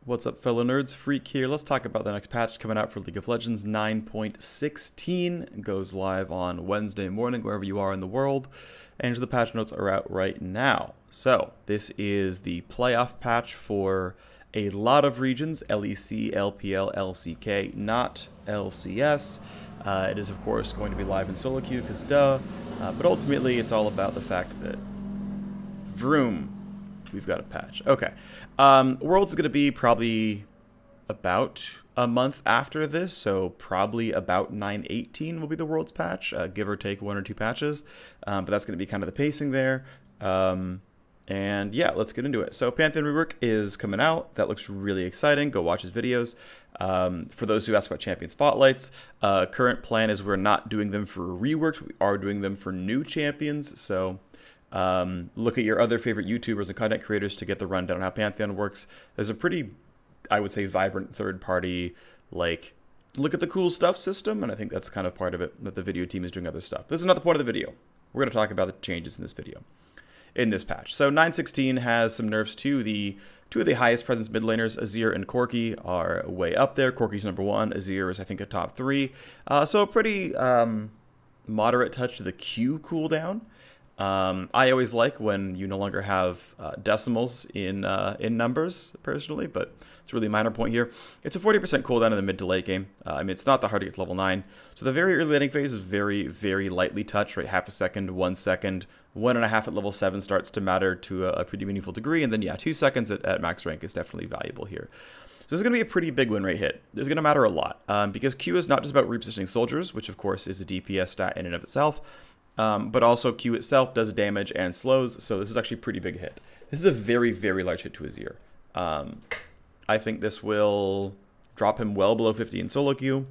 What's up, fellow nerds? Phreak here. Let's talk about the next patch coming out for League of Legends 9.16. It goes live on Wednesday morning, wherever you are in the world. And the patch notes are out right now. So, this is the playoff patch for a lot of regions, LEC, LPL, LCK, not LCS. It is, of course, going to be live in solo queue, because duh. But ultimately, it's all about the fact that vroom. We've got a patch. Okay. Worlds is going to be probably about a month after this, so probably about 9.18 will be the Worlds patch, give or take 1 or 2 patches. But that's going to be kind of the pacing there. And yeah, let's get into it. So Pantheon rework is coming out. That looks really exciting. Go watch his videos. For those who ask about champion spotlights, current plan is we're not doing them for reworks. We are doing them for new champions. So look at your other favorite YouTubers and content creators to get the rundown on how Pantheon works. There's a pretty, I would say, vibrant third-party, like, look at the cool stuff system, and I think that's kind of part of it, that the video team is doing other stuff. This is not the point of the video. We're going to talk about the changes in this video, in this patch. So 9.16 has some nerfs to the two of the highest presence mid laners. Azir and Corki are way up there. Corki's #1. Azir is, I think, a top 3. So a pretty moderate touch to the Q cooldown. I always like when you no longer have decimals in numbers, personally, but it's a really minor point here. It's a 40% cooldown in the mid to late game. I mean, it's not that hard to get to level 9. So the very early laning phase is very, very lightly touched, right? Half a second, 1 second, 1.5 at level 7 starts to matter to a pretty meaningful degree, and then yeah, 2 seconds at max rank is definitely valuable here. So this is going to be a pretty big win rate hit. This is going to matter a lot, because Q is not just about repositioning soldiers, which of course is a DPS stat in and of itself, but also Q itself does damage and slows, so this is actually a pretty big hit. This is a very, very large hit to Azir. I think this will drop him well below 50 in solo queue,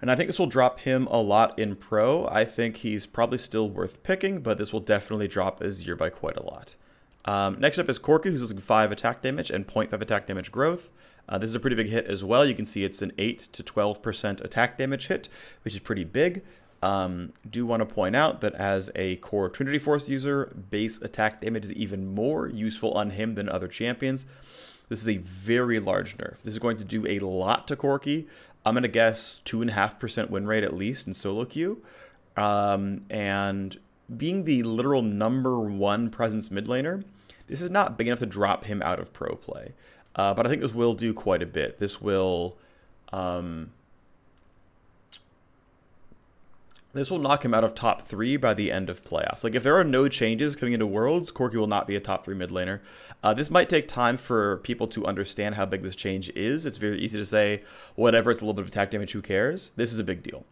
and I think this will drop him a lot in pro. I think he's probably still worth picking, but this will definitely drop Azir by quite a lot. Next up is Corki, who's losing 5 attack damage and 0.5 attack damage growth. This is a pretty big hit as well. You can see it's an 8 to 12% attack damage hit, which is pretty big. Do want to point out that as a core Trinity Force user, base attack damage is even more useful on him than other champions. This is a very large nerf. This is going to do a lot to Corki. I'm going to guess 2.5% win rate at least in solo queue. And being the literal #1 presence mid laner, this is not big enough to drop him out of pro play. But I think this will do quite a bit. This will knock him out of top 3 by the end of playoffs. Like, if there are no changes coming into Worlds, Corki will not be a top 3 mid laner. This might take time for people to understand how big this change is. It's very easy to say, whatever, it's a little bit of attack damage, who cares? This is a big deal.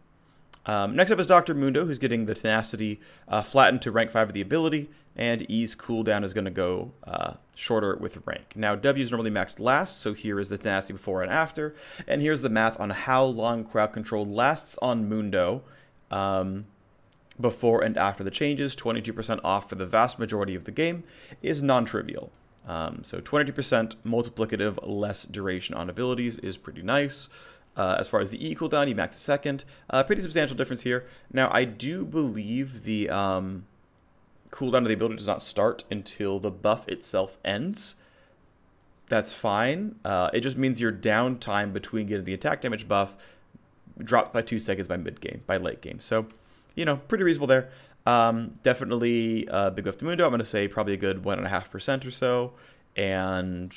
Next up is Dr. Mundo, who's getting the tenacity flattened to rank 5 of the ability, and E's cooldown is going to go shorter with rank. Now, W is normally maxed last, so here is the tenacity before and after, and here's the math on how long crowd control lasts on Mundo before and after the changes. 22% off for the vast majority of the game is non-trivial. So 22% multiplicative less duration on abilities is pretty nice. As far as the E cooldown, he maxes second. Pretty substantial difference here. Now, I do believe the cooldown of the ability does not start until the buff itself ends. That's fine. It just means your downtime between getting the attack damage buff dropped by 2 seconds by mid-game, by late game. So, you know, pretty reasonable there. Definitely a big buff to Mundo. I'm going to say probably a good 1.5% or so. And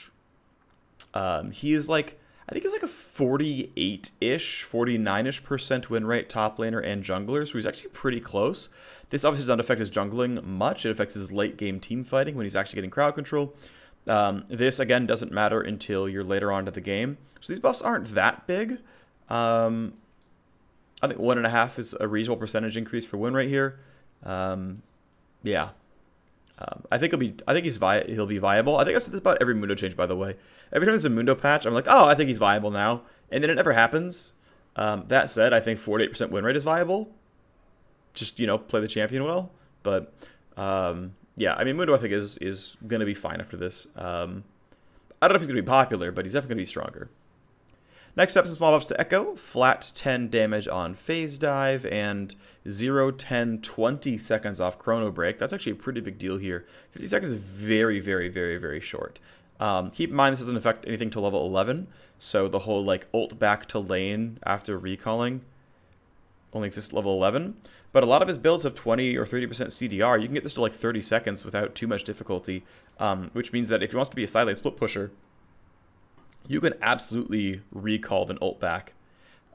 he is like, I think he's like a 48-ish, 49-ish% win rate top laner and jungler, so he's actually pretty close. This obviously does not affect his jungling much. It affects his late game team fighting when he's actually getting crowd control. This, again, doesn't matter until you're later on to the game. So these buffs aren't that big. I think 1.5 is a reasonable percentage increase for win rate here. Yeah. I think he'll be viable. I think I've said this about every Mundo change, by the way. Every time there's a Mundo patch, I'm like, oh, I think he's viable now, and then it never happens. That said, I think 48% win rate is viable. Just, you know, play the champion well. But yeah, I mean, Mundo I think is gonna be fine after this. I don't know if he's gonna be popular, but he's definitely gonna be stronger. Next up, some small buffs to Echo. Flat 10 damage on Phase Dive and 0, 10, 20 seconds off Chrono Break. That's actually a pretty big deal here. 50 seconds is very, very, very, very short. Keep in mind this doesn't affect anything till level 11, so the whole like ult back to lane after recalling only exists at level 11. But a lot of his builds have 20 or 30% CDR. You can get this to like 30 seconds without too much difficulty, which means that if he wants to be a side lane split pusher, you can absolutely recall an ult back.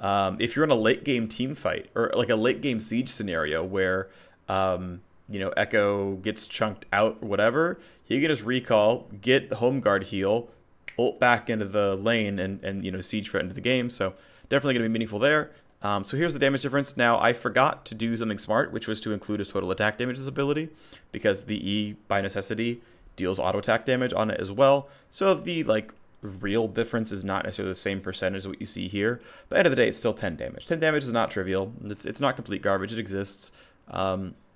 If you're in a late game team fight or like a late game siege scenario where you know, Echo gets chunked out or whatever, he can just recall, get the home guard heal, ult back into the lane, and you know, siege threat into the game. So definitely going to be meaningful there. So here's the damage difference. Now, I forgot to do something smart, which was to include his total attack damage ability, because the E, by necessity, deals auto attack damage on it as well. So the like real difference is not necessarily the same percentage as what you see here. But at the end of the day, it's still 10 damage. 10 damage is not trivial. It's not complete garbage. It exists.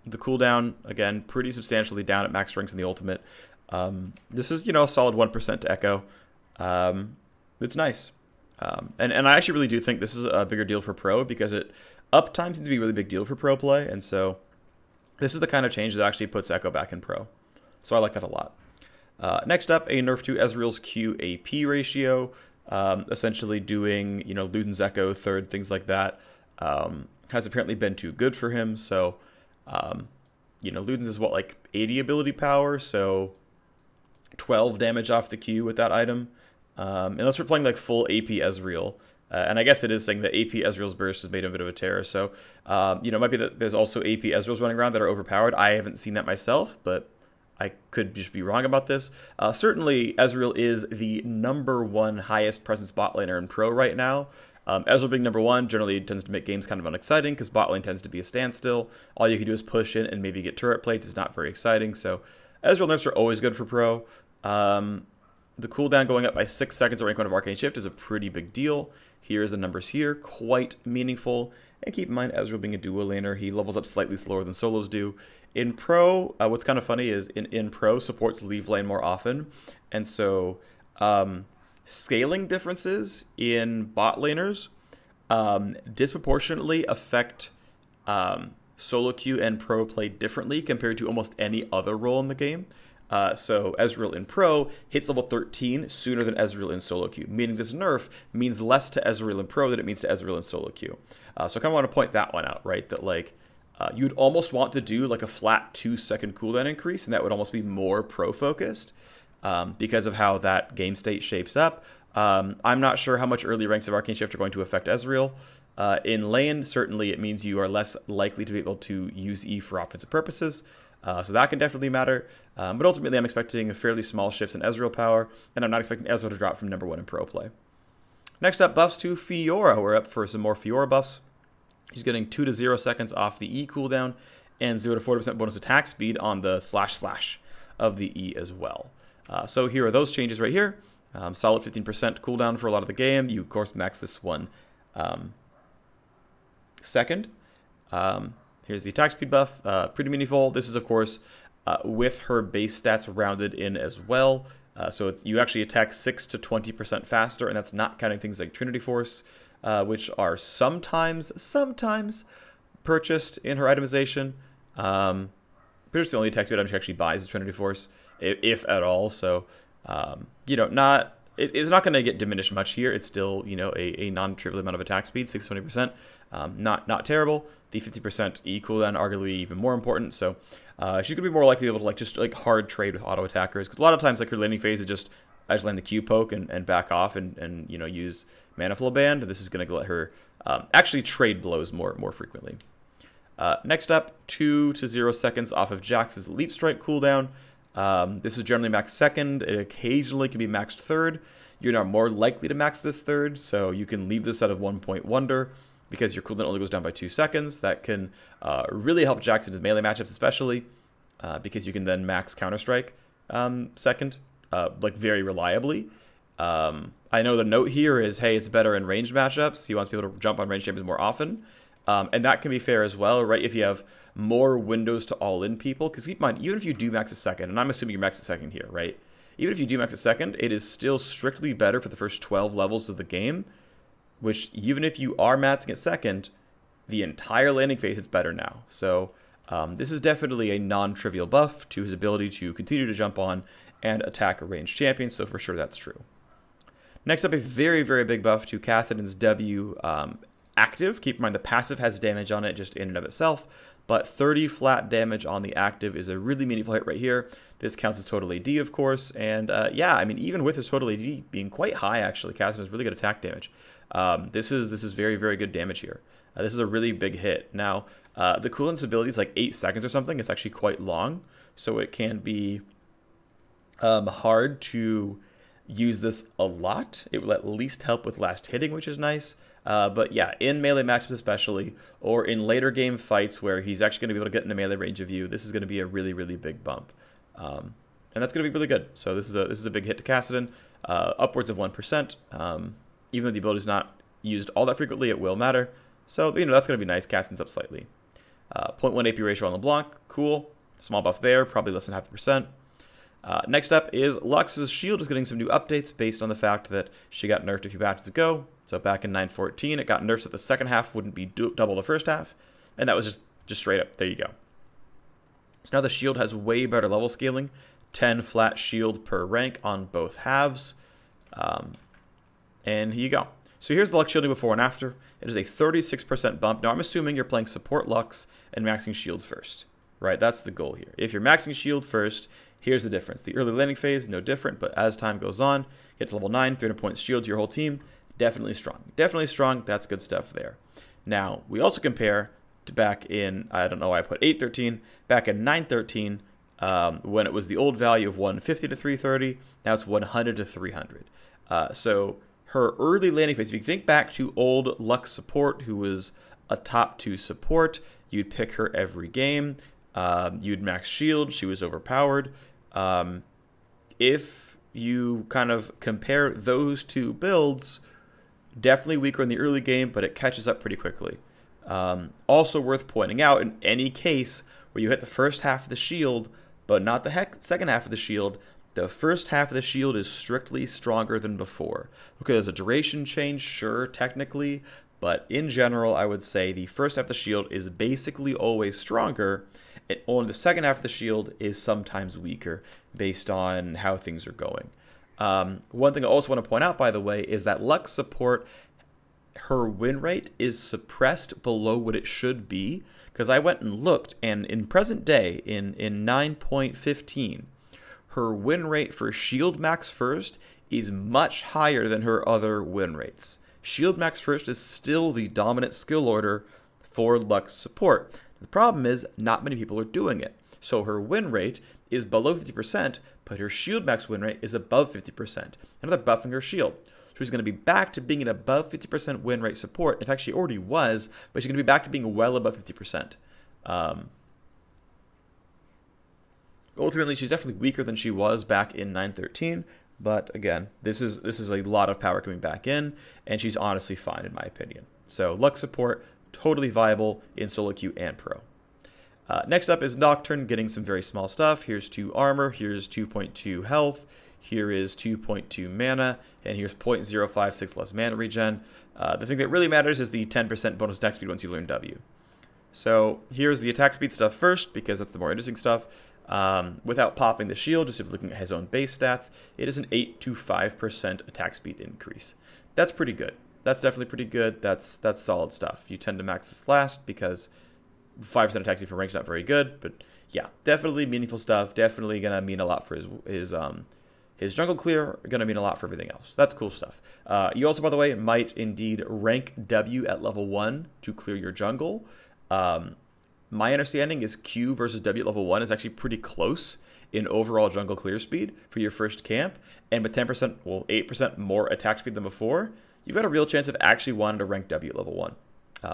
The cooldown, again, pretty substantially down at max strength in the ultimate. This is, you know, a solid 1% to Echo. It's nice. And I actually really do think this is a bigger deal for Pro, because uptime seems to be a really big deal for Pro play. And so this is the kind of change that actually puts Echo back in Pro. So I like that a lot. Next up, a nerf to Ezreal's Q AP ratio. Essentially doing, you know, Luden's Echo third, things like that. Has apparently been too good for him. So, you know, Luden's is what, like 80 ability power, so 12 damage off the Q with that item. Unless we're playing like full AP Ezreal. And I guess it is saying that AP Ezreal's burst has made him a bit of a terror. So, you know, it might be that there's also AP Ezreals running around that are overpowered. I haven't seen that myself, but I could just be wrong about this. Certainly, Ezreal is the #1 highest presence bot laner in Pro right now. Ezreal being #1 generally tends to make games kind of unexciting, because bot lane tends to be a standstill. All you can do is push in and maybe get turret plates. It's not very exciting. So Ezreal nerfs are always good for Pro. The cooldown going up by 6 seconds at rank 1 of Arcane Shift is a pretty big deal. Here's the numbers here, quite meaningful. And keep in mind, Ezreal being a duo laner, he levels up slightly slower than solos do. In Pro, what's kind of funny is in Pro, supports leave lane more often. And so scaling differences in bot laners disproportionately affect solo queue and Pro play differently compared to almost any other role in the game. So Ezreal in Pro hits level 13 sooner than Ezreal in solo queue, meaning this nerf means less to Ezreal in Pro than it means to Ezreal in solo queue. So I kind of want to point that one out, right? That like you'd almost want to do like a flat 2-second cooldown increase, and that would almost be more Pro focused because of how that game state shapes up. I'm not sure how much early ranks of Arcane Shift are going to affect Ezreal. In lane, certainly it means you are less likely to be able to use E for offensive purposes. So that can definitely matter. But ultimately, I'm expecting fairly small shifts in Ezreal power, and I'm not expecting Ezreal to drop from #1 in Pro play. Next up, buffs to Fiora. We're up for some more Fiora buffs. He's getting 2 to 0 seconds off the E cooldown, and 0 to 40% bonus attack speed on the / of the E as well. So here are those changes right here. Solid 15% cooldown for a lot of the game. You, of course, max this one second. Here's the attack speed buff, pretty meaningful. This is, of course, with her base stats rounded in as well. So you actually attack 6 to 20% faster, and that's not counting things like Trinity Force, which are sometimes purchased in her itemization. Pretty much the only attack speed item she actually buys is Trinity Force, if at all. So, you know, it's not going to get diminished much here. It's still, you know, a non-trivial amount of attack speed, 6 to 20%. Not terrible. The 50% E cooldown arguably even more important. So she's gonna be more likely to be able to like just like hard trade with auto attackers, because a lot of times like her laning phase is just I just land the Q poke and back off and you know use mana flow band. This is gonna let her actually trade blows more frequently. Next up, 2 to 0 seconds off of Jax's leap strike cooldown. This is generally max second. It occasionally can be maxed third. You're now more likely to max this third, so you can leave this out of 1 point wonder, because your cooldown only goes down by 2 seconds. That can really help Jax in his melee matchups, especially because you can then max Counter-Strike second, like very reliably. I know the note here is, hey, it's better in ranged matchups. He wants people to jump on ranged champions more often. And that can be fair as well, right? If you have more windows to all-in people, because keep in mind, even if you do max a second, and I'm assuming you max a second here, right? Even if you do max a second, it is still strictly better for the first 12 levels of the game, which even if you are maxing at second, the entire landing phase is better now. So this is definitely a non-trivial buff to his ability to continue to jump on and attack a ranged champion, so for sure that's true. Next up, a very, very big buff to Kassadin's W active. Keep in mind the passive has damage on it just in and of itself, but 30 flat damage on the active is a really meaningful hit right here. This counts as total AD, of course, and yeah, I mean, even with his total AD being quite high, actually, Kassadin has really good attack damage. This is very, very good damage here. This is a really big hit. Now, the cooldown's ability is like 8 seconds or something. It's actually quite long, so it can be hard to use this a lot. It will at least help with last hitting, which is nice. But yeah, in melee matchups especially, or in later game fights where he's actually going to be able to get into melee range of you, this is going to be a really, really big bump. And that's going to be really good. So this is a big hit to Kassadin, upwards of 1%. Even though the ability is not used all that frequently, it will matter. So, you know, that's going to be nice. Kassadin's up slightly. 0.1 AP ratio on LeBlanc, cool. Small buff there, probably less than 0.5%. Next up is Lux's shield is getting some new updates based on the fact that she got nerfed a few patches ago. So back in 9.14, it got nerfed so the second half wouldn't be double the first half. And that was just straight up. There you go. So now the shield has way better level scaling. 10 flat shield per rank on both halves. And here you go. So here's the Lux shielding before and after. It is a 36% bump. Now I'm assuming you're playing support Lux and maxing shield first. Right, that's the goal here. If you're maxing shield first, here's the difference. The early landing phase, no different, but as time goes on, get to level 9, 300 points shield to your whole team, definitely strong. Definitely strong, that's good stuff there. Now, we also compare to back in, I don't know why I put 8.13, back in 9.13, when it was the old value of 150 to 330, now it's 100 to 300. So her early landing phase, if you think back to old Lux support, who was a top 2 support, you'd pick her every game. You'd max shield, she was overpowered. If you kind of compare those two builds, definitely weaker in the early game, but it catches up pretty quickly. Also worth pointing out, in any case where you hit the first half of the shield, but not the second half of the shield, the first half of the shield is strictly stronger than before. Okay, there's a duration change, sure, technically, but in general, I would say the first half of the shield is basically always stronger, and only the second half of the shield is sometimes weaker based on how things are going. One thing I also want to point out, by the way, is that Lux support, her win rate is suppressed below what it should be, because I went and looked, and in present day, in 9.15, her win rate for Shield Max First is much higher than her other win rates. Shield Max First is still the dominant skill order for Lux support. The problem is not many people are doing it. So her win rate is below 50%, but her Shield Max win rate is above 50%. And they're buffing her shield. So she's going to be back to being an above 50% win rate support. In fact, she already was, but she's going to be back to being well above 50%. Ultimately, she's definitely weaker than she was back in 9.13. But again, this is a lot of power coming back in, and she's honestly fine in my opinion. So Lux support, totally viable in solo queue and pro. Next up is Nocturne getting some very small stuff. Here's 2 armor, here's 2.2 health, here is 2.2 mana, and here's 0.056 less mana regen. The thing that really matters is the 10% bonus attack speed once you learn W. So here's the attack speed stuff first, because that's the more interesting stuff. Without popping the shield, just looking at his own base stats, it is an 8 to 5% attack speed increase. That's pretty good. That's definitely pretty good. That's solid stuff. You tend to max this last because 5% attack speed per rank is not very good, but yeah, definitely meaningful stuff. Definitely gonna mean a lot for his jungle clear. Gonna mean a lot for everything else. That's cool stuff. You also, by the way, might indeed rank W at level 1 to clear your jungle. My understanding is Q versus W at level 1 is actually pretty close in overall jungle clear speed for your first camp, and with 10%, well, 8% more attack speed than before, you've got a real chance of actually wanting to rank W at level 1.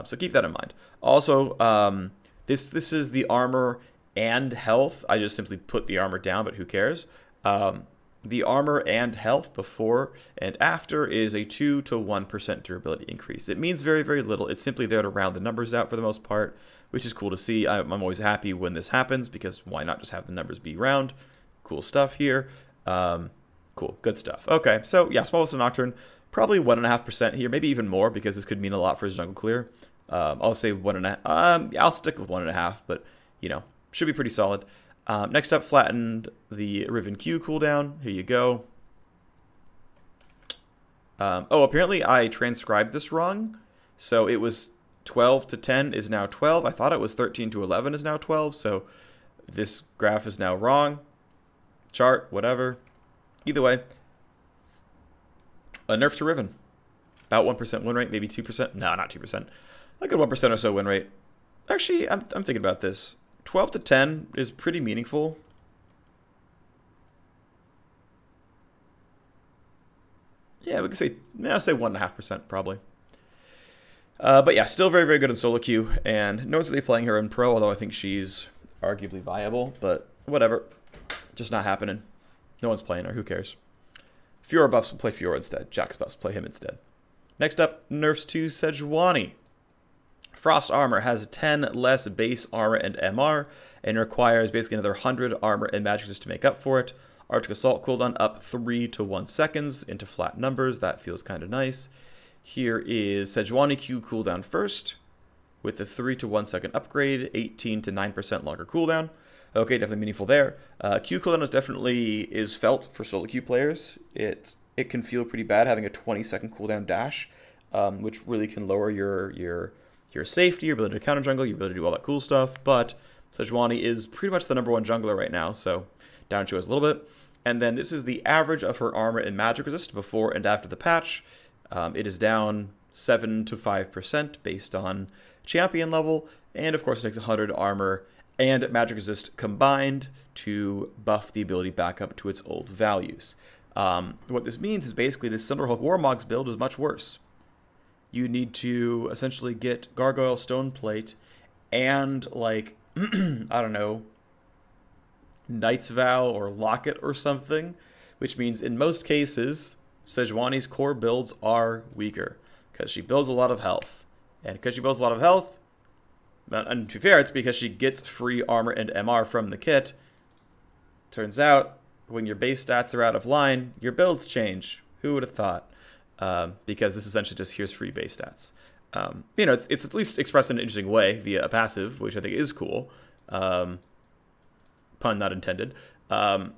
So keep that in mind. Also, this is the armor and health. I just simply put the armor down, but who cares? The armor and health before and after is a 2 to 1% durability increase. It means very, very little. It's simply there to round the numbers out for the most part, which is cool to see. I'm always happy when this happens, because why not just have the numbers be round? Cool stuff here. Cool, good stuff. Okay, so yeah, smallest of Nocturne, probably 1.5% here, maybe even more, because this could mean a lot for his jungle clear. I'll say 1.5. I'll stick with 1.5, but you know, should be pretty solid. Next up, flattened the Riven Q cooldown. Here you go. Oh, apparently I transcribed this wrong. So it was 12 to 10 is now 12. I thought it was 13 to 11 is now 12. So this graph is now wrong. Chart, whatever. Either way, a nerf to Riven. About 1% win rate, maybe 2%. No, not 2%. Like a 1% or so win rate. Actually, I'm thinking about this. 12 to 10 is pretty meaningful. Yeah, we could say, I'll say 1.5% probably. But yeah, still very, very good in solo queue, and no one's really playing her in pro, although I think she's arguably viable, but whatever. Just not happening. No one's playing her, who cares? Fiora buffs will play Fiora instead. Jax buffs play him instead. Next up, nerfs to Sejuani. Frost Armor has 10 less base armor and MR, and requires basically another 100 armor and magic resist to make up for it. Arctic Assault cooldown up 3 to 1 seconds into flat numbers. That feels kind of nice. Here is Sejuani Q cooldown first, with the 3 to 1 second upgrade, 18 to 9% longer cooldown. Okay, definitely meaningful there. Q cooldown is felt for solo queue players. It can feel pretty bad having a 20-second cooldown dash, which really can lower your safety, your ability to counter jungle, your ability to do all that cool stuff. But Sejuani is pretty much the #1 jungler right now, so down to us a little bit. And then this is the average of her armor and magic resist before and after the patch. It is down 7 to 5% based on champion level, and of course it takes 100 armor and magic resist combined to buff the ability back up to its old values. What this means is basically this Cinderhulk Warmogs build is much worse. You need to essentially get Gargoyle Stoneplate and, like, I don't know, Knight's Vow or Locket or something, which means in most cases, Sejuani's core builds are weaker because she builds a lot of health. And because she builds a lot of health, and to be fair, it's because she gets free armor and MR from the kit. Turns out, when your base stats are out of line, your builds change. Who would have thought? Because this essentially just here's free base stats. It's at least expressed in an interesting way via a passive, which I think is cool. Pun not intended. But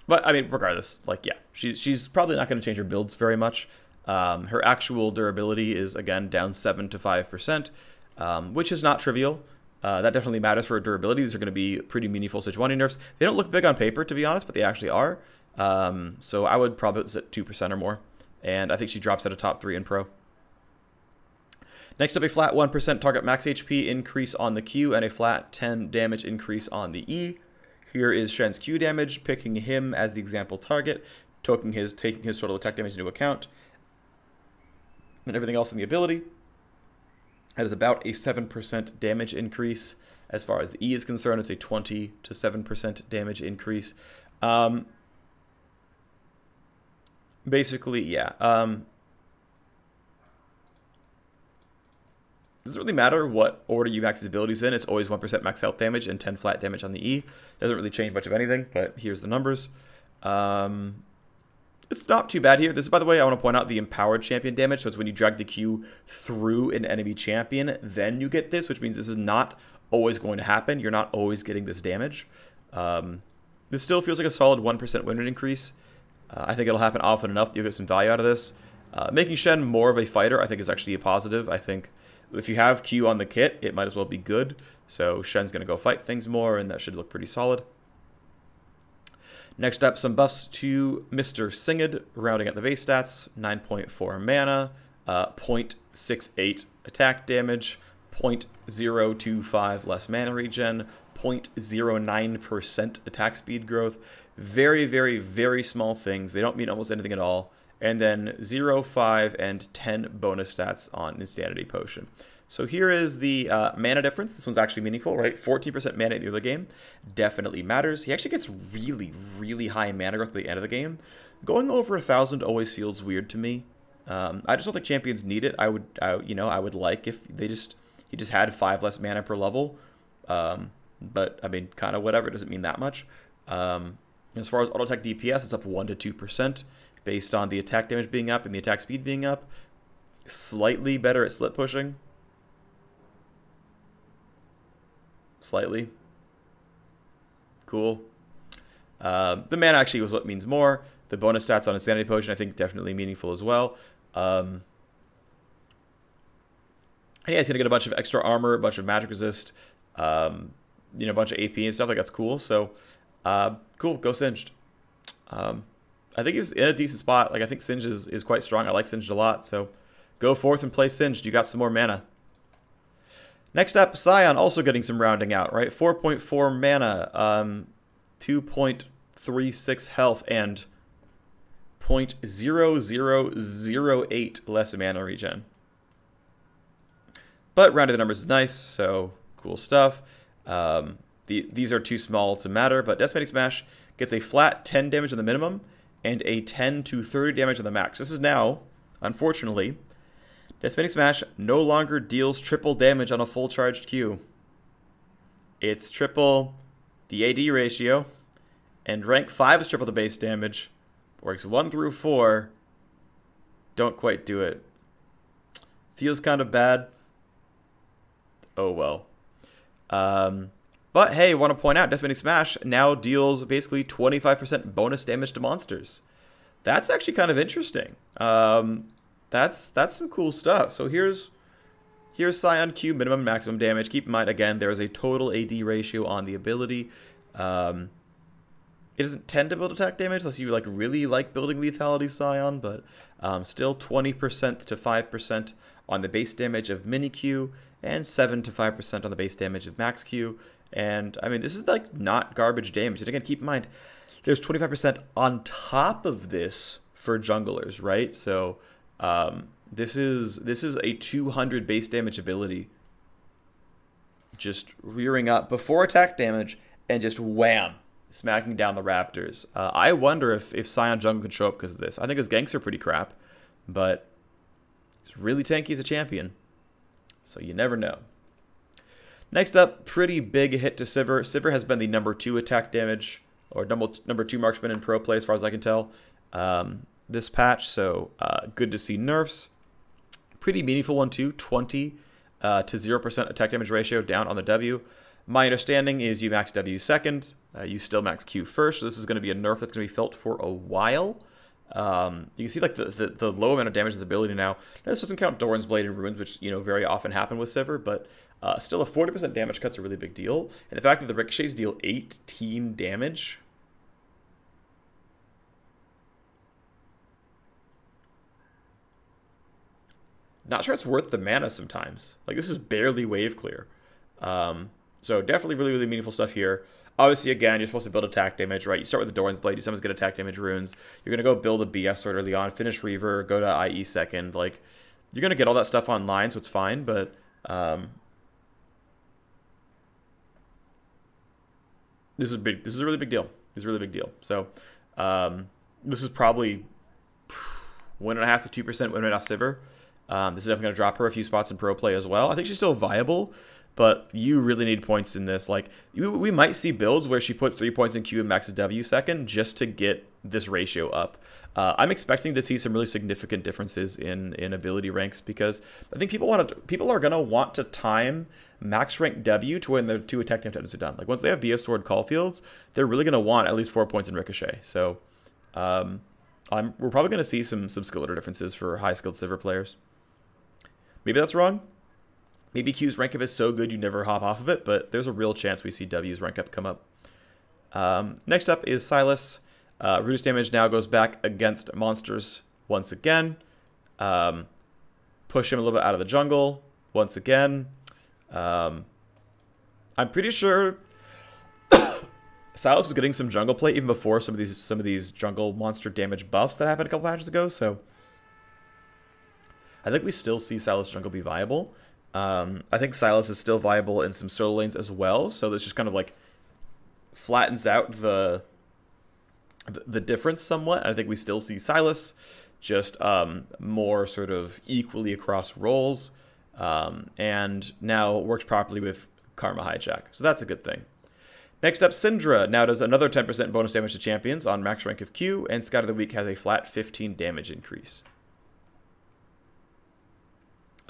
I mean, regardless, like, yeah, she's probably not going to change her builds very much. Her actual durability is, again, down 7 to 5%, which is not trivial. That definitely matters for her durability. These are going to be pretty meaningful Sejuani nerfs. They don't look big on paper, to be honest, but they actually are. So I would probably set 2% or more. And I think she drops at a top 3 in pro. Next up, a flat 1% target max HP increase on the Q and a flat 10 damage increase on the E. Here is Shen's Q damage, picking him as the example target, taking his total attack damage into account. And everything else in the ability. That is about a 7% damage increase. As far as the E is concerned, it's a 20 to 7% damage increase. Basically, yeah. Doesn't really matter what order you max his abilities in. It's always 1% max health damage and 10 flat damage on the E. Doesn't really change much of anything, but here's the numbers. It's not too bad here. This is, by the way, I want to point out the empowered champion damage. So it's when you drag the Q through an enemy champion, then you get this, which means this is not always going to happen. You're not always getting this damage. This still feels like a solid 1% win rate increase. I think it'll happen often enough that you'll get some value out of this. Making Shen more of a fighter, I think, is actually a positive. I think if you have Q on the kit, it might as well be good. So Shen's going to go fight things more, and that should look pretty solid. Next up, some buffs to Mr. Singed, rounding out the base stats. 9.4 mana, 0.68 attack damage, 0.025 less mana regen, 0.09% attack speed growth. Very, very, very small things. They don't mean almost anything at all. And then 0, 5, and 10 bonus stats on Insanity Potion. So here is the mana difference. This one's actually meaningful, right? 14% mana in the early game definitely matters. He actually gets really, really high mana growth at the end of the game. Going over 1,000 always feels weird to me. I just don't think champions need it. I would like if he just had 5 less mana per level. But I mean, kind of whatever. It doesn't mean that much. As far as auto attack DPS, it's up 1 to 2% based on the attack damage being up and the attack speed being up. Slightly better at split pushing. Slightly. Cool. The mana actually was what means more. The bonus stats on Insanity Potion, I think, definitely meaningful as well. And yeah, he's going to get a bunch of extra armor, a bunch of magic resist, a bunch of AP and stuff. Like, that's cool. So, cool. Go Singed. I think he's in a decent spot. Like, I think Singed is quite strong. I like Singed a lot. So, go forth and play Singed. You got some more mana. Next up, Scion, also getting some rounding out, right? 4.4 mana, 2.36 health, and 0.0008 less mana regen. But rounding the numbers is nice, so cool stuff. These are too small to matter, but Decimating Smash gets a flat 10 damage on the minimum and a 10 to 30 damage on the max. This is now, unfortunately, Decimating Smash no longer deals triple damage on a full charged Q. It's triple the AD ratio, and rank 5 is triple the base damage. Ranks 1 through 4 don't quite do it. Feels kind of bad. Oh well. But hey, want to point out, Decimating Smash now deals basically 25% bonus damage to monsters. That's actually kind of interesting. That's some cool stuff. So here's Scion Q, minimum maximum damage. Keep in mind, again, there is a total AD ratio on the ability. It doesn't tend to build attack damage unless you really like building lethality Scion, but still 20% to 5% on the base damage of mini Q and 7 to 5% on the base damage of max Q. And I mean, this is not garbage damage. And again, keep in mind, there's 25% on top of this for junglers, right? So this is a 200 base damage ability, just rearing up before attack damage and just wham, smacking down the Raptors. I wonder if Scion jungle can show up because of this. I think his ganks are pretty crap, but he's really tanky as a champion, so you never know. Next up, pretty big hit to Sivir. Sivir has been the number 2 attack damage, or number 2 marksman in pro play as far as I can tell, this patch, so good to see nerfs. Pretty meaningful one too, 20 to 0% attack damage ratio down on the W. My understanding is you max W second, you still max Q first, so this is going to be a nerf that's going to be felt for a while. You can see the low amount of damage in this ability now. This doesn't count Doran's Blade and Ruins, which very often happen with Sivir, but still a 40% damage cut's a really big deal. And the fact that the ricochets deal 18 damage, not sure it's worth the mana sometimes. This is barely wave clear. So definitely really, really meaningful stuff here. Obviously, again, you're supposed to build attack damage, right? You start with the Doran's Blade, you sometimes get attack damage runes. You're going to go build a BF sword early on, finish Reaver, go to IE second. You're going to get all that stuff online, so it's fine, but this is big. This is a really big deal. This is a really big deal. So this is probably 1.5 to 2% win rate off Sivir. This is definitely going to drop her a few spots in pro play as well. I think she's still viable, but you really need points in this. We might see builds where she puts 3 points in Q and maxes W second just to get this ratio up. I'm expecting to see some really significant differences in ability ranks because I think people are going to want to time max rank W to when their 2 attack damage are done. Once they have BF Sword Caulfields, they're really going to want at least 4 points in Ricochet. So we're probably going to see some skill order differences for high-skilled Sivir players. Maybe that's wrong. Maybe Q's rank up is so good you never hop off of it, but there's a real chance we see W's rank up come up. Next up is Sylas. Reduced damage now goes back against monsters once again. Push him a little bit out of the jungle once again. I'm pretty sure Sylas was getting some jungle play even before some of these jungle monster damage buffs that happened a couple patches ago, so I think we still see Sylas jungle be viable. I think Sylas is still viable in some solo lanes as well, so this just kind of flattens out the difference somewhat. I think we still see Sylas just more sort of equally across roles, and now works properly with Karma Hijack, so that's a good thing. Next up, Syndra now does another 10% bonus damage to champions on max rank of Q, and Scout of the Week has a flat 15 damage increase.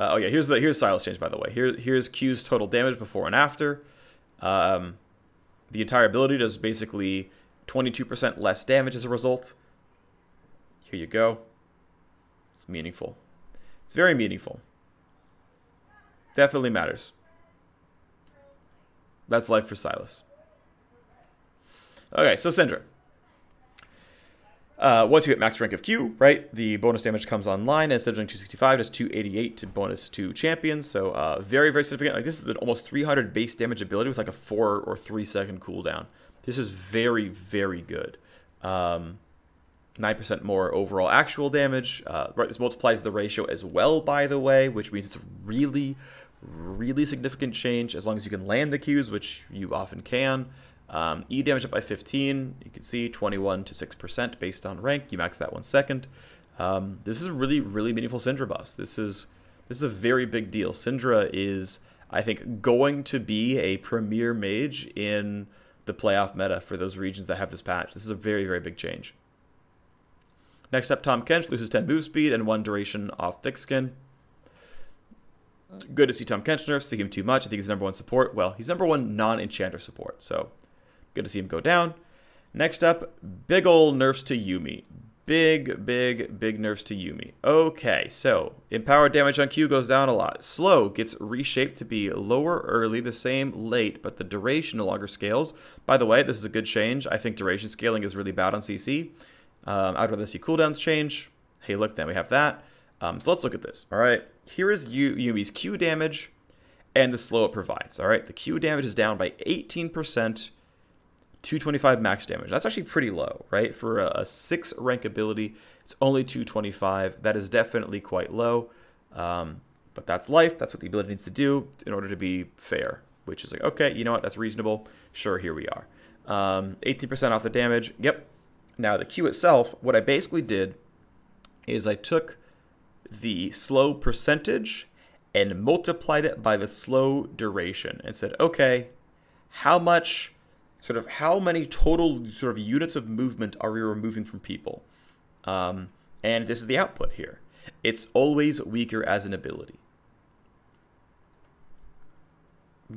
Oh yeah, here's Sylas change, by the way. Here's Q's total damage before and after. The entire ability does basically 22% less damage as a result. Here you go. It's meaningful. It's very meaningful. Definitely matters. That's life for Silas. Okay, so Syndra. Once you hit max rank of Q, right, the bonus damage comes online. Instead of doing 265, does 288 to bonus to champions. So very, very significant. Like, this is an almost 300 base damage ability with like a 4 or 3 second cooldown. This is very, very good. 9% more overall actual damage. Right, this multiplies the ratio as well, by the way, which means it's a really, really significant change as long as you can land the Qs, which you often can. E damage up by 15. You can see 21 to 6% based on rank. You max that 1 second. This is a really, really meaningful Syndra buff. This is a very big deal. Syndra is, I think, going to be a premier mage in the playoff meta for those regions that have this patch. This is a very, very big change. Next up, Tahm Kench loses 10 move speed and 1 duration off thick skin. Good to see Tahm Kench nerfs. See him too much. I think he's #1 support. Well, he's #1 non-enchanter support, so good to see him go down. Next up, big ol' nerfs to Yuumi. Big, big, big nerfs to Yuumi. Okay, so empowered damage on Q goes down a lot. Slow gets reshaped to be lower early, the same late, but the duration no longer scales. By the way, this is a good change. I think duration scaling is really bad on CC. I'd rather see cooldowns change. Hey, look, then we have that. So let's look at this. All right, here is Yuumi's Q damage and the slow it provides. All right, the Q damage is down by 18%. 225 max damage. That's actually pretty low, right? For a 6 rank ability, it's only 225. That is definitely quite low. But that's life. That's what the ability needs to do in order to be fair, which is like, okay, you know what? That's reasonable. Sure, here we are. 18% off the damage. Yep. Now, the Q itself, what I basically did is I took the slow percentage and multiplied it by the slow duration and said, okay, how many total sort of units of movement are we removing from people? And this is the output here. It's always weaker as an ability.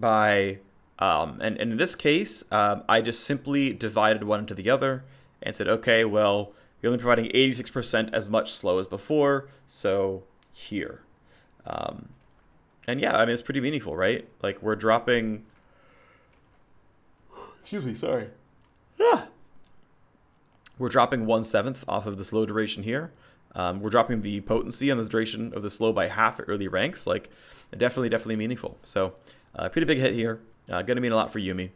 And in this case, I just simply divided one into the other and said, okay, well, you're only providing 86% as much slow as before, so here. And yeah, I mean, it's pretty meaningful, right? Like, we're dropping... Excuse me, sorry. We're dropping 1/7 off of the slow duration here. We're dropping the potency and the duration of the slow by half at early ranks. Like, definitely meaningful. So, pretty big hit here. Going to mean a lot for Yuumi.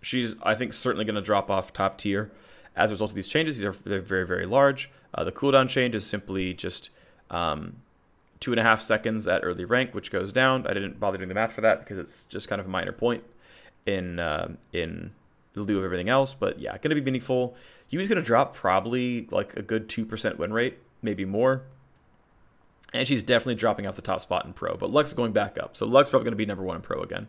She's, I think, certainly going to drop off top tier as a result of these changes. They're very, very large. The cooldown change is simply just 2.5 seconds at early rank, which goes down. I didn't bother doing the math for that because it's just kind of a minor point in lieu of everything else. But yeah, going to be meaningful. Yuumi's going to drop probably like a good 2% win rate, maybe more. And she's definitely dropping off the top spot in Pro. But Lux is going back up. So Lux is probably going to be #1 in Pro again.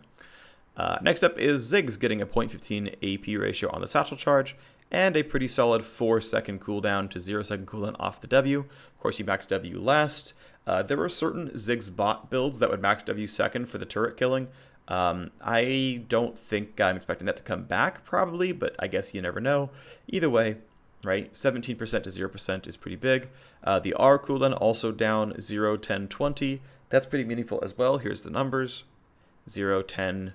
Next up is Ziggs getting a 0.15 AP ratio on the satchel charge and a pretty solid 4-second cooldown to 0-second cooldown off the W. Of course, you max W last. There were certain Ziggs bot builds that would max W second for the turret killing. I don't think I'm expecting that to come back, probably, but I guess you never know. Either way, right, 17% to 0% is pretty big. The R cooldown also down 0, 10, 20. That's pretty meaningful as well. Here's the numbers. 0, 10,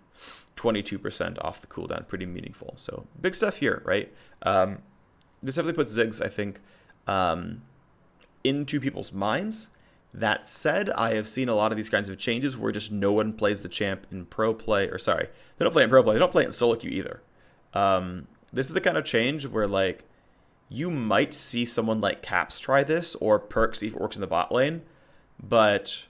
22% off the cooldown. Pretty meaningful. So big stuff here, right? This definitely puts Ziggs, I think, into people's minds. That said, I have seen a lot of these kinds of changes where just no one plays the champ in pro play. Or sorry, they don't play in pro play. They don't play it in solo queue either. This is the kind of change where, like, you might see someone like Caps try this or Perk see if it works in the bot lane. But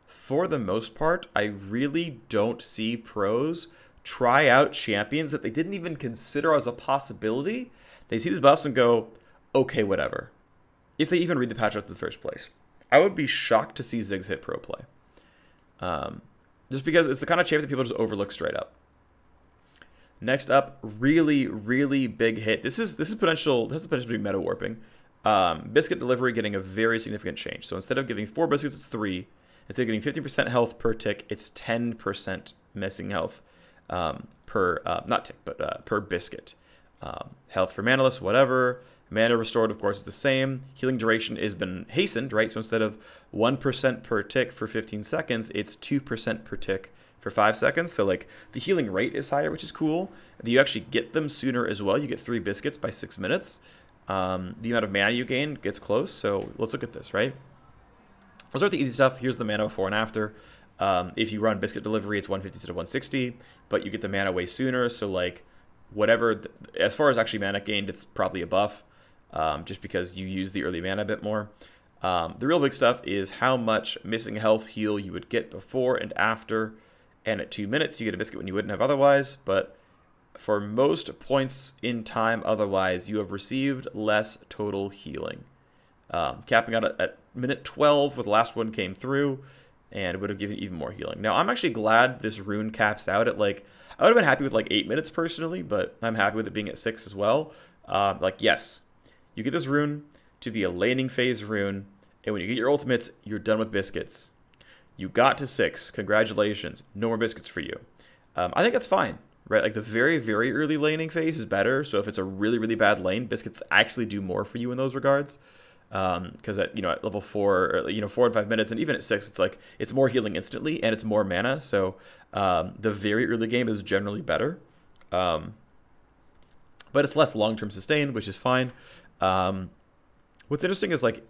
for the most part, I really don't see pros try out champions that they didn't even consider as a possibility. They see these buffs and go, okay, whatever. If they even read the patch notes in the first place. I would be shocked to see Ziggs hit pro play. Just because it's the kind of champion that people just overlook straight up. Next up, really, really big hit. This has the potential to be meta warping. Biscuit delivery getting a very significant change. So instead of giving 4 biscuits, it's 3. Instead of getting 50% health per tick, it's 10% missing health per, not tick, but per biscuit. Health for manaless, whatever. Mana restored, of course, is the same. Healing duration has been hastened, right? So instead of 1% per tick for 15 seconds, it's 2% per tick for 5 seconds. So like the healing rate is higher, which is cool. You actually get them sooner as well. You get 3 biscuits by 6 minutes. The amount of mana you gain gets close. So let's look at this, right? I'll start with the easy stuff. Here's the mana before and after. If you run biscuit delivery, it's 150 instead of 160, but you get the mana way sooner. So like whatever, as far as actually mana gained, it's probably a buff. Just because you use the early mana a bit more. The real big stuff is how much missing health heal you would get before and after, and at 2 minutes you get a biscuit when you wouldn't have otherwise, but for most points in time otherwise, you have received less total healing. Capping out at minute 12 where the last one came through, and it would have given even more healing. Now, I'm actually glad this rune caps out at like, I would have been happy with like 8 minutes personally, but I'm happy with it being at 6 as well. Like, yes. You get this rune to be a laning phase rune, and when you get your ultimates, you're done with biscuits. You got to 6. Congratulations. No more biscuits for you. I think that's fine, right? Like the very, very early laning phase is better. So if it's a really, really bad lane, biscuits actually do more for you in those regards. Because at at level 4, or, 4 and 5 minutes, and even at 6, it's like it's more healing instantly and it's more mana. So the very early game is generally better, but it's less long-term sustained, which is fine. What's interesting is like,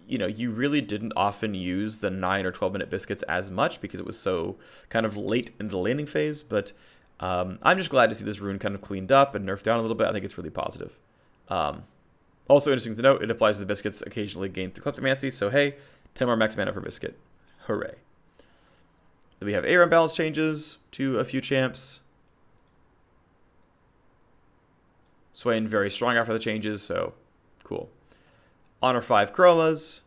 you really didn't often use the 9 or 12-minute biscuits as much because it was so kind of late in the laning phase. But I'm just glad to see this rune kind of cleaned up and nerfed down a little bit. I think it's really positive. Also interesting to note, it applies to the biscuits occasionally gained through Kleptomancy. So hey, 10 more max mana per biscuit. Hooray. Then we have AR imbalance changes to a few champs. Swain very strong after the changes, so cool. Honor 5 chromas.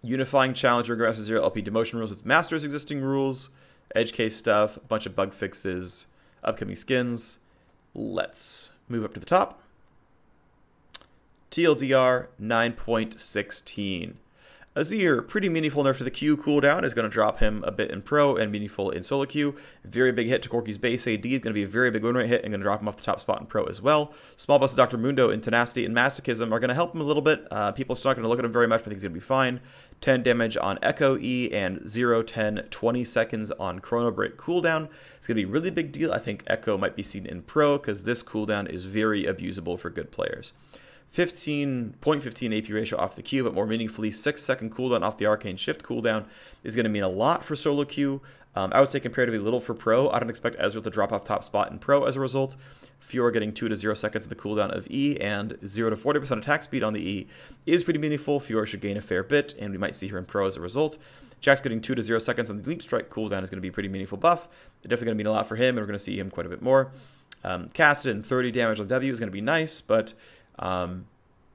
Unifying Challenger aggressive 0 LP demotion rules with Master's existing rules. Edge case stuff, a bunch of bug fixes, upcoming skins. Let's move up to the top. TLDR 9.16. Azir, pretty meaningful nerf to the Q cooldown, is going to drop him a bit in Pro and meaningful in solo Q. Very big hit to Corki's base AD is going to be a very big win rate hit and going to drop him off the top spot in Pro as well. Small busts of Dr. Mundo in Tenacity and Masochism are going to help him a little bit. People are still not going to look at him very much, but I think he's going to be fine. 10 damage on Echo E and 0, 10, 20 seconds on Chrono Break cooldown. It's going to be a really big deal. I think Echo might be seen in Pro because this cooldown is very abusable for good players. 0.15 AP ratio off the Q, but more meaningfully 6-second cooldown off the Arcane Shift cooldown is going to mean a lot for solo Q. I would say comparatively little for Pro. I don't expect Ezreal to drop off top spot in Pro as a result. Fiora getting 2 to 0 seconds of the cooldown of E and 0 to 40% attack speed on the E is pretty meaningful. Fiora should gain a fair bit, and we might see her in Pro as a result. Jack's getting 2 to 0 seconds on the Leap Strike cooldown is going to be a pretty meaningful buff. It's definitely going to mean a lot for him, and we're going to see him quite a bit more. Kassadin, 30 damage on W is going to be nice, but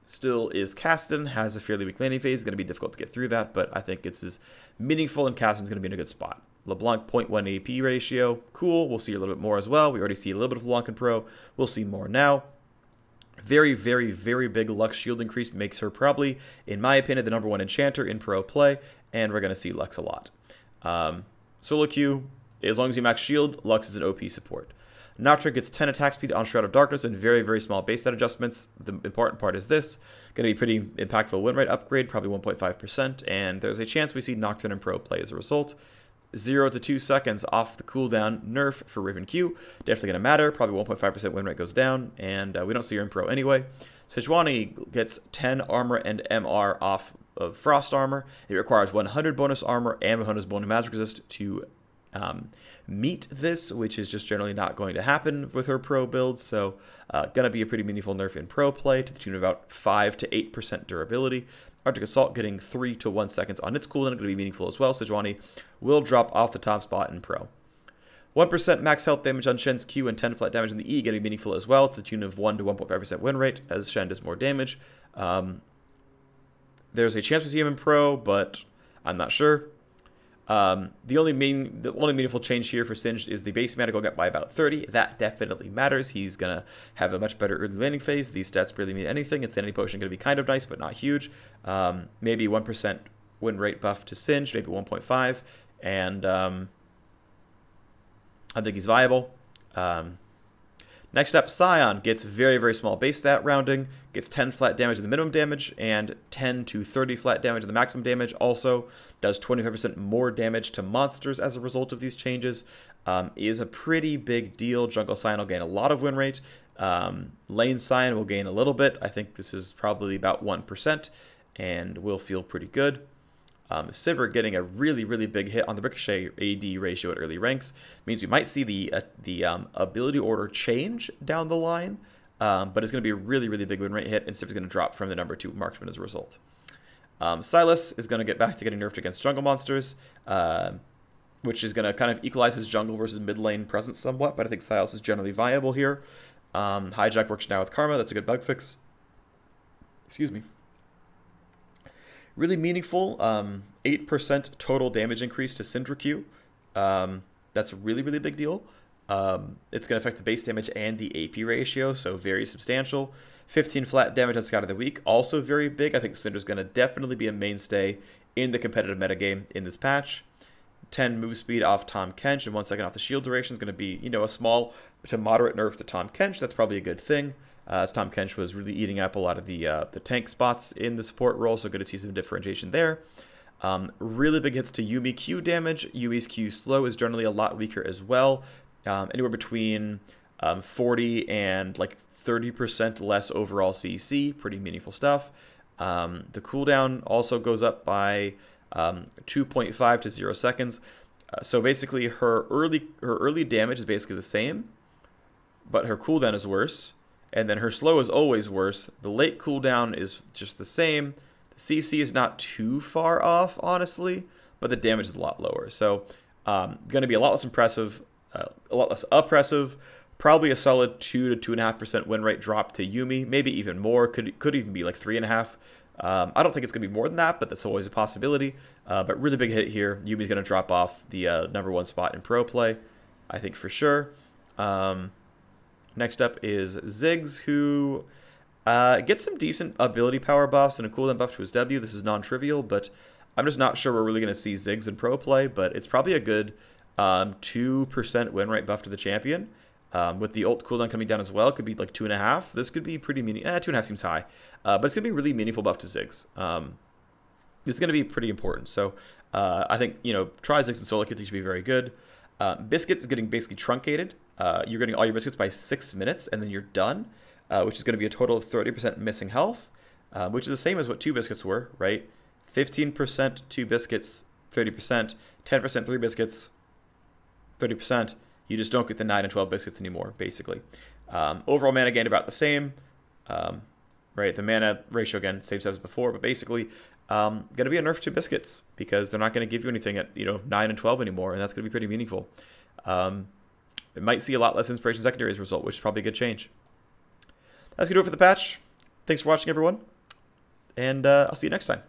still is Kassadin, has a fairly weak laning phase. It's going to be difficult to get through that, but I think it's as meaningful, and Kassadin's going to be in a good spot. LeBlanc, 0.1 AP ratio. Cool. We'll see a little bit more as well. We already see a little bit of LeBlanc in Pro. We'll see more now. Very, very, very big Lux shield increase makes her probably, in my opinion, the #1 enchanter in Pro play, and we're going to see Lux a lot. Solo Q, as long as you max shield, Lux is an OP support. Nocturne gets 10 attack speed on Shroud of Darkness and very, very small base stat adjustments. The important part is this. Going to be pretty impactful win rate upgrade, probably 1.5%, and there's a chance we see Nocturne in Pro play as a result. 0 to 2 seconds off the cooldown nerf for Riven Q. Definitely going to matter. Probably 1.5% win rate goes down, and we don't see her in Pro anyway. Sejuani gets 10 armor and MR off of Frost armor. It requires 100 bonus armor and 100 bonus magic resist to meet this, which is just generally not going to happen with her Pro build. So going to be a pretty meaningful nerf in Pro play to the tune of about 5 to 8% durability. Arctic Assault getting 3 to 1 seconds on its cooldown, going to be meaningful as well. Sejuani will drop off the top spot in Pro. 1% max health damage on Shen's Q and 10 flat damage on the E, going to be meaningful as well to the tune of 1 to 1.5% win rate as Shen does more damage. There's a chance we see him in Pro, but I'm not sure. The only meaningful change here for Singed is the base mana going up by about 30. That definitely matters. He's going to have a much better early laning phase. These stats barely mean anything. Insanity Potion going to be kind of nice, but not huge. Maybe 1% win rate buff to Singed, maybe 1.5. And I think he's viable. Next up, Scion gets very, very small base stat rounding, gets 10 flat damage to the minimum damage, and 10 to 30 flat damage to the maximum damage. Also does 25% more damage to monsters as a result of these changes. Is a pretty big deal. Jungle Scion will gain a lot of win rate. Lane Scion will gain a little bit. I think this is probably about 1%, and will feel pretty good. Sivir getting a really, really big hit on the Ricochet AD ratio at early ranks means we might see the ability order change down the line, but it's going to be a really, really big win rate hit, and Sivir's going to drop from the number 2 marksman as a result. Sylas is going to get back to getting nerfed against jungle monsters, which is going to kind of equalize his jungle versus mid lane presence somewhat, but I think Sylas is generally viable here. Hijack works now with Karma. That's a good bug fix. Excuse me. Really meaningful, 8% total damage increase to Syndra Q. That's a really, really big deal. It's going to affect the base damage and the AP ratio, so very substantial. 15 flat damage on Scout of the Week, also very big. I think Syndra's going to definitely be a mainstay in the competitive metagame in this patch. 10 move speed off Tahm Kench and 1 second off the shield duration is going to be, you know, a small to moderate nerf to Tahm Kench. That's probably a good thing. As Tahm Kench was really eating up a lot of the tank spots in the support role, so good to see some differentiation there. Really big hits to Yuumi Q damage. Yuumi's Q slow is generally a lot weaker as well. Anywhere between 40 and like 30% less overall CC. Pretty meaningful stuff. The cooldown also goes up by 2.5 to 0 seconds. So basically her early damage is basically the same, but her cooldown is worse. And then her slow is always worse. The late cooldown is just the same. The CC is not too far off, honestly, but the damage is a lot lower. So going to be a lot less impressive, a lot less oppressive. Probably a solid 2 to 2.5% win rate drop to Yuumi. Maybe even more. Could even be like 3.5. I don't think it's going to be more than that, but that's always a possibility. But really big hit here. Yuumi's going to drop off the #1 spot in pro play, I think for sure. Next up is Ziggs, who gets some decent ability power buffs and a cooldown buff to his W. This is non-trivial, but I'm just not sure we're really going to see Ziggs in pro play, but it's probably a good 2% win rate buff to the champion. With the ult cooldown coming down as well, it could be like 2.5. This could be pretty meaningful. 2.5 seems high, but it's going to be a really meaningful buff to Ziggs. It's going to be pretty important. So I think, you know, try Ziggs and solo queue should be very good. Biscuits is getting basically truncated. You're getting all your biscuits by 6 minutes, and then you're done, which is going to be a total of 30% missing health, which is the same as what 2 biscuits were, right? 15% 2 biscuits, 30%, 10% 3 biscuits, 30%. You just don't get the 9 and 12 biscuits anymore, basically. Overall mana gain about the same, right? The mana ratio, again, same as before, but basically going to be a nerf to biscuits because they're not going to give you anything at, you know, 9 and 12 anymore, and that's going to be pretty meaningful. It might see a lot less inspiration secondary as a result, which is probably a good change. That's going to do it for the patch. Thanks for watching, everyone, and I'll see you next time.